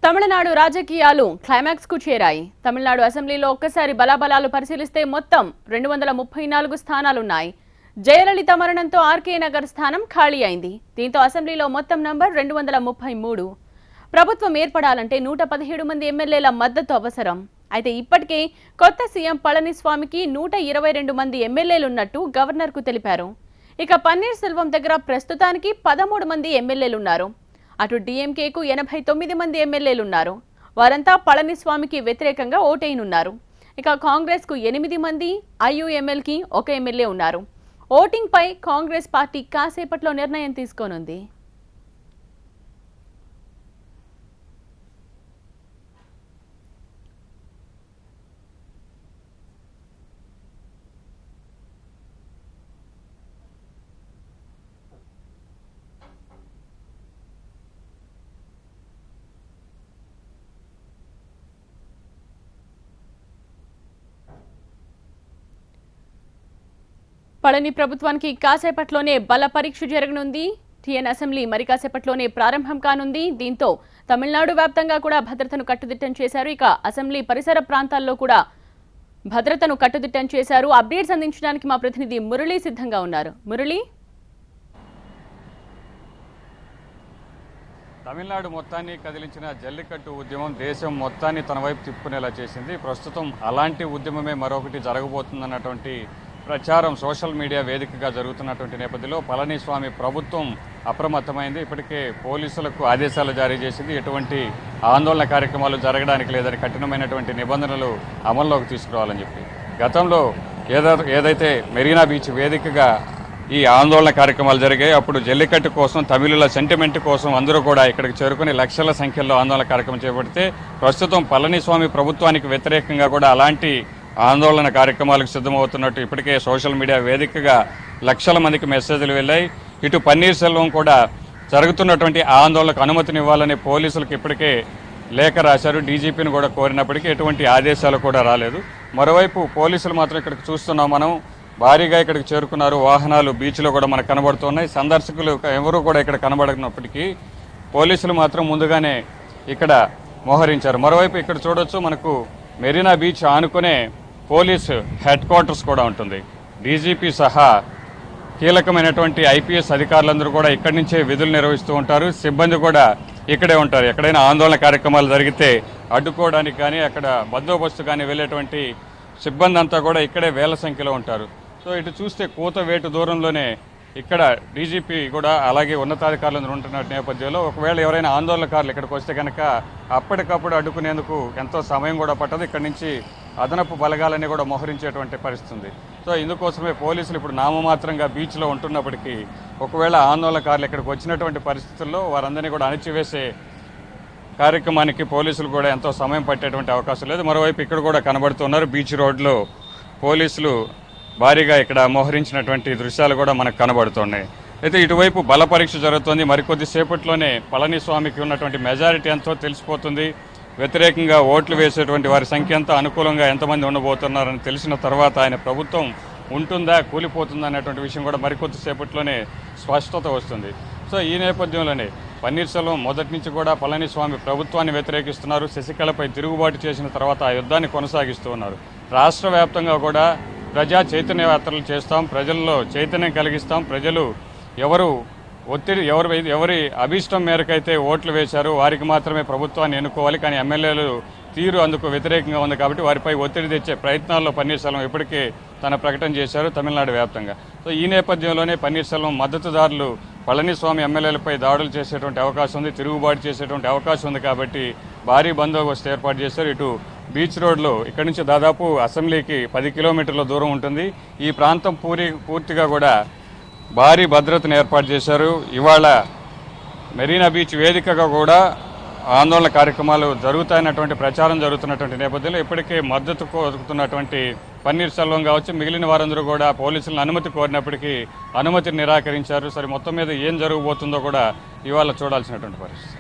తమిళనాడు రాజకీయాలు క్లైమాక్స్ కు చేరాయి. తమిళనాడు అసెంబ్లీలో ఒక్కసారి బలాబలాలు పరిశీలిస్తే మొత్తం 234 స్థానాలున్నాయి. జయలలిత మరణంతో ఆర్కే నగర్ స్థానం ఖాళీ అయింది. దీంతో అసెంబ్లీలో మొత్తం నంబర్ 233. ప్రభుత్వం ఏర్పడాలంటే 117 మంది ఎమ్మెల్యేల మద్దతు అవసరం. అయితే ఇప్పటికే కొత్త సీఎం పళనిస్వామికి 122 మంది ఎమ్మెల్యేలున్నట్టు గవర్నర్కు తెలిపారు. ఇక పన్నీర్ సెల్వం దగ్గర ప్రస్తుతానికి 13 మంది ఎమ్మెల్యేలున్నారు. అటు డీఎంకేకు 89 మంది ఎమ్మెల్యేలున్నారు. వారంతా పళనిస్వామికి వ్యతిరేకంగా ఓటైనున్నారు. ఇక కాంగ్రెస్కు 8 మంది, ఐయుఎంఎల్కి 1 ఎమ్మెల్యే ఉన్నారు. ఓటింగ్ పై కాంగ్రెస్ పార్టీ కాసేపట్లో నిర్ణయం తీసుకోనుంది. పళని ప్రభుత్వానికి కాసేపట్లోనే బల పరీక్ష జరగనుంది. టీఎన్ అసెంబ్లీ మరి కాసేపట్లోనే ప్రారంభం కానుంది. దీంతో తమిళనాడు వ్యాప్తంగా కూడా భద్రతను కట్టుదిట్టం చేశారు. ఇక అసెంబ్లీ పరిసర ప్రాంతాల్లో కూడా భద్రతను కట్టుదిట్టం చేశారు. అప్డేట్స్ అందించడానికి మా ప్రతినిధి మురళి సిద్ధంగా ఉన్నారు. మురళి, తమిళనాడు మొత్తాన్ని కదిలించిన జల్లికట్టు ఉద్యమం దేశం మొత్తాన్ని తన వైపు తిప్పుకునేలా చేసింది. ప్రస్తుతం అలాంటి ఉద్యమమే మరొకటి జరగబోతుందన్నటువంటి ప్రచారం సోషల్ మీడియా వేదికగా జరుగుతున్నటువంటి నేపథ్యంలో పళనిస్వామి ప్రభుత్వం అప్రమత్తమైంది. ఇప్పటికే పోలీసులకు ఆదేశాలు జారీ చేసింది. ఎటువంటి ఆందోళన కార్యక్రమాలు జరగడానికి లేదని కఠినమైనటువంటి నిబంధనలు అమల్లోకి తీసుకురావాలని చెప్పి గతంలో ఏదైతే మెరీనా బీచ్ వేదికగా ఈ ఆందోళన కార్యక్రమాలు జరిగాయి. అప్పుడు జల్లికట్టు కోసం, తమిళుల సెంటిమెంట్ కోసం అందరూ కూడా ఇక్కడికి చేరుకుని లక్షల సంఖ్యలో ఆందోళన కార్యక్రమం చేపడితే ప్రస్తుతం పళనిస్వామి ప్రభుత్వానికి వ్యతిరేకంగా కూడా అలాంటి ఆందోళన కార్యక్రమాలకు సిద్ధమవుతున్నట్టు ఇప్పటికే సోషల్ మీడియా వేదికగా లక్షల మందికి మెసేజ్లు వెళ్ళాయి. ఇటు పన్నీర్ సెల్వం కూడా జరుగుతున్నటువంటి ఆందోళనకు అనుమతినివ్వాలని పోలీసులకు ఇప్పటికే లేఖ రాశారు. డీజీపీని కూడా కోరినప్పటికీ ఎటువంటి ఆదేశాలు కూడా రాలేదు. మరోవైపు పోలీసులు మాత్రం ఇక్కడికి చూస్తున్నాం మనం, భారీగా ఇక్కడికి చేరుకున్నారు. వాహనాలు బీచ్లో కూడా మనకు కనబడుతున్నాయి. సందర్శకులు ఎవరు కూడా ఇక్కడ కనబడనప్పటికీ పోలీసులు మాత్రం ముందుగానే ఇక్కడ మోహరించారు. మరోవైపు ఇక్కడ చూడొచ్చు, మనకు మెరీనా బీచ్ ఆనుకునే పోలీసు హెడ్ క్వార్టర్స్ కూడా ఉంటుంది. డీజీపీ సహా కీలకమైనటువంటి ఐపీఎస్ అధికారులందరూ కూడా ఇక్కడి నుంచే విధులు నిర్వహిస్తూ ఉంటారు. సిబ్బంది కూడా ఇక్కడే ఉంటారు. ఎక్కడైనా ఆందోళన కార్యక్రమాలు జరిగితే అడ్డుకోవడానికి కానీ, అక్కడ బందోబస్తు కానీ వెళ్ళేటువంటి సిబ్బంది అంతా కూడా ఇక్కడే వేల సంఖ్యలో ఉంటారు. సో ఇటు చూస్తే కూతవేటు దూరంలోనే ఇక్కడ డీజీపీ కూడా అలాగే ఉన్నతాధికారులందరూ ఉంటున్న నేపథ్యంలో ఒకవేళ ఎవరైనా ఆందోళనకారులు ఇక్కడికి వస్తే కనుక అప్పటికప్పుడు అడ్డుకునేందుకు ఎంతో సమయం కూడా పట్టదు. ఇక్కడి నుంచి అదనపు బలగాలని కూడా మోహరించేటువంటి పరిస్థితి ఉంది. సో ఇందుకోసమే పోలీసులు ఇప్పుడు నామమాత్రంగా బీచ్లో ఉంటున్నప్పటికీ ఒకవేళ ఆందోళనకారులు ఇక్కడికి వచ్చినటువంటి పరిస్థితుల్లో వారందరినీ కూడా అణిచివేసే కార్యక్రమానికి పోలీసులు కూడా ఎంతో సమయం పట్టేటువంటి అవకాశం లేదు. మరోవైపు ఇక్కడ కూడా కనబడుతున్నారు, బీచ్ రోడ్లో పోలీసులు భారీగా ఇక్కడ మోహరించినటువంటి దృశ్యాలు కూడా మనకు కనబడుతున్నాయి. అయితే ఇటువైపు బల పరీక్ష జరుగుతుంది. మరికొద్ది సేపట్లోనే పళనిస్వామికి ఉన్నటువంటి మెజారిటీ ఎంతో తెలిసిపోతుంది. వ్యతిరేకంగా ఓట్లు వేసేటువంటి వారి సంఖ్య ఎంత, అనుకూలంగా ఎంతమంది ఉండబోతున్నారని తెలిసిన తర్వాత ఆయన ప్రభుత్వం ఉంటుందా, కూలిపోతుందా అనేటువంటి విషయం కూడా మరికొద్ది సేపట్లోనే స్పష్టత వస్తుంది. సో ఈ నేపథ్యంలోనే పన్నీర్ సెల్వం మొదటి నుంచి కూడా పళనిస్వామి ప్రభుత్వాన్ని వ్యతిరేకిస్తున్నారు. శశికళపై తిరుగుబాటు చేసిన తర్వాత ఆ యుద్ధాన్ని కొనసాగిస్తూ ఉన్నారు. రాష్ట్ర వ్యాప్తంగా కూడా ప్రజా చైతన్య యాత్రలు చేస్తాం, ప్రజల్లో చైతన్యం కలిగిస్తాం. ప్రజలు ఎవరి అభీష్టం మేరకైతే ఓట్లు వేశారో వారికి మాత్రమే ప్రభుత్వాన్ని ఎన్నుకోవాలి, కానీ ఎమ్మెల్యేలు తీరు అందుకు వ్యతిరేకంగా ఉంది కాబట్టి వారిపై ఒత్తిడి తెచ్చే ప్రయత్నాల్లో పన్నీర్ సెల్వం ఇప్పటికే తన ప్రకటన చేశారు తమిళనాడు వ్యాప్తంగా. సో ఈ నేపథ్యంలోనే పన్నీర్ సెల్వం మద్దతుదారులు పళనిస్వామి ఎమ్మెల్యేలపై దాడులు చేసేటువంటి అవకాశం ఉంది, తిరుగుబాటు చేసేటువంటి అవకాశం ఉంది కాబట్టి భారీ బందోబస్తు ఏర్పాటు చేశారు. ఇటు బీచ్ రోడ్లో ఇక్కడి నుంచి దాదాపు అసెంబ్లీకి 10 కిలోమీటర్ల దూరం ఉంటుంది. ఈ ప్రాంతం పూర్తిగా కూడా భారీ భద్రతను ఏర్పాటు చేశారు. ఇవాళ మెరీనా బీచ్ వేదికగా కూడా ఆందోళన కార్యక్రమాలు జరుగుతాయన్నటువంటి ప్రచారం జరుగుతున్నటువంటి నేపథ్యంలో ఇప్పటికే మద్దతు కోరుతున్నటువంటి పన్నీర్ సెల్వం కావచ్చు, మిగిలిన వారందరూ కూడా పోలీసులను అనుమతి కోరినప్పటికీ అనుమతిని నిరాకరించారు. సరే, మొత్తం మీద ఏం జరగబోతుందో కూడా ఇవాళ చూడాల్సినటువంటి పరిస్థితి.